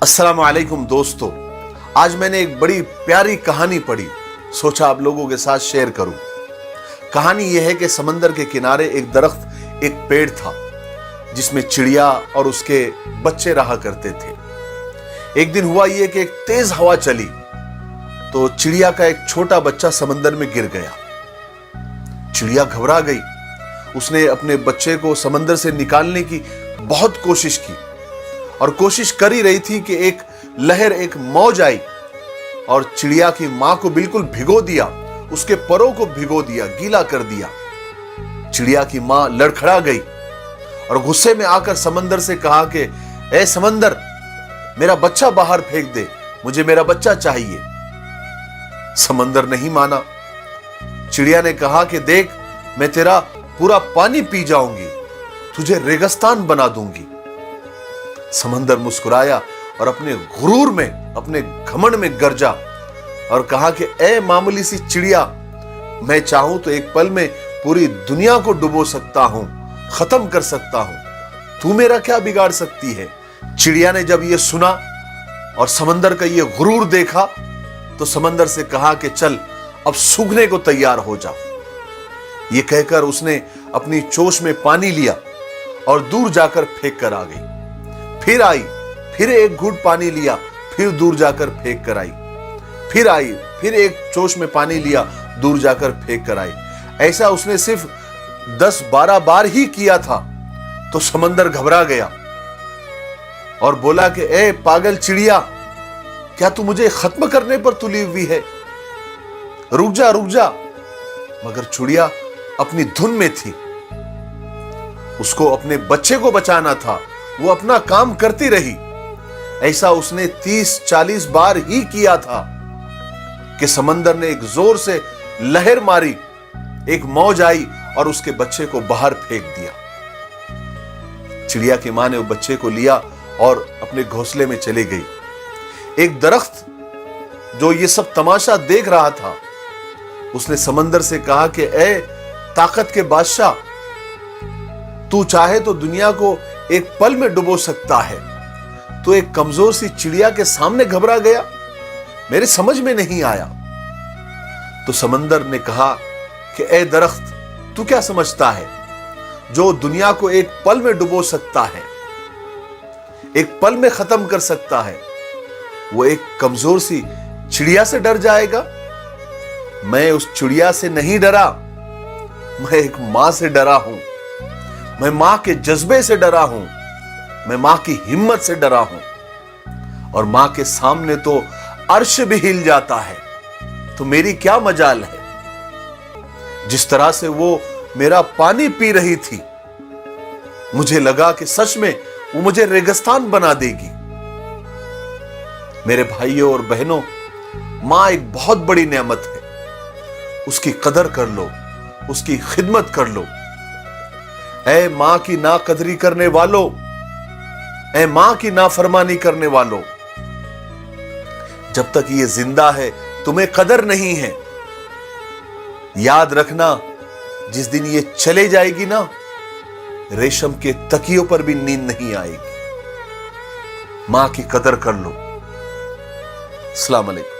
अस्सलाम वालेकुम दोस्तों, आज मैंने एक बड़ी प्यारी कहानी पढ़ी, सोचा आप लोगों के साथ शेयर करूं। कहानी यह है कि समंदर के किनारे एक दरख्त, एक पेड़ था जिसमें चिड़िया और उसके बच्चे रहा करते थे। एक दिन हुआ यह कि एक तेज हवा चली तो चिड़िया का एक छोटा बच्चा समंदर में गिर गया। चिड़िया घबरा गई। उसने अपने बच्चे को समंदर से निकालने की बहुत कोशिश की और कोशिश कर ही रही थी कि एक लहर, एक मौज आई और चिड़िया की मां को बिल्कुल भिगो दिया, उसके परों को भिगो दिया, गीला कर दिया। चिड़िया की मां लड़खड़ा गई और गुस्से में आकर समंदर से कहा कि ए समंदर, मेरा बच्चा बाहर फेंक दे, मुझे मेरा बच्चा चाहिए। समंदर नहीं माना। चिड़िया ने कहा कि देख, मैं तेरा पूरा पानी पी जाऊंगी, तुझे रेगिस्तान बना दूंगी। समंदर मुस्कुराया और अपने गुरूर में, अपने घमंड में गरजा और कहा कि ए मामूली सी चिड़िया, मैं चाहूं तो एक पल में पूरी दुनिया को डुबो सकता हूं, खत्म कर सकता हूं, तू मेरा क्या बिगाड़ सकती है। चिड़िया ने जब यह सुना और समंदर का यह गुरूर देखा तो समंदर से कहा कि चल, अब सूखने को तैयार हो जा। यह कहकर उसने अपनी चोंच में पानी लिया और दूर जाकर फेंक कर आ गई। फिर आई, फिर एक घूंट पानी लिया, फिर दूर जाकर फेंक कर आई। फिर आई, फिर एक चोंच में पानी लिया, दूर जाकर फेंक कर आई। ऐसा उसने सिर्फ 10-12 बार ही किया था तो समंदर घबरा गया और बोला कि ए पागल चिड़िया, क्या तू मुझे खत्म करने पर तुली हुई है? रुक जा, रुक जा। मगर चिड़िया अपनी धुन में थी। उसको अपने बच्चे को बचाना था, वो अपना काम करती रही। ऐसा उसने 30-40 बार ही किया था कि समंदर ने एक जोर से लहर मारी, एक मौज आई और उसके बच्चे को बाहर फेंक दिया। चिड़िया की मां ने वो बच्चे को लिया और अपने घोंसले में चली गई। एक दरख्त जो ये सब तमाशा देख रहा था, उसने समंदर से कहा कि ए ताकत के बादशाह, तू चाहे तो दुनिया को एक पल में डुबो सकता है। तो एक कमजोर सी चिड़िया के सामने घबरा गया, मेरे समझ में नहीं आया। तो समंदर ने कहा कि ए दरख्त, तू क्या समझता है? जो दुनिया को एक पल में डुबो सकता है, एक पल में खत्म कर सकता है, वो एक कमजोर सी चिड़िया से डर जाएगा? मैं उस चिड़िया से नहीं डरा, मैं एक मां से डरा हूं। मैं मां के जज्बे से डरा हूं, मैं मां की हिम्मत से डरा हूं। और मां के सामने तो अर्श भी हिल जाता है, तो मेरी क्या मजाल है। जिस तरह से वो मेरा पानी पी रही थी, मुझे लगा कि सच में वो मुझे रेगिस्तान बना देगी। मेरे भाइयों और बहनों, मां एक बहुत बड़ी नेमत है, उसकी कदर कर लो, उसकी खिदमत कर लो। ऐ मां की नाकदरी करने वालों, ऐ मां की नाफरमानी करने वालों, जब तक ये जिंदा है तुम्हें कदर नहीं है। याद रखना, जिस दिन ये चले जाएगी ना, रेशम के तकियों पर भी नींद नहीं आएगी। मां की कदर कर लो। अस्सलाम वालेकुम।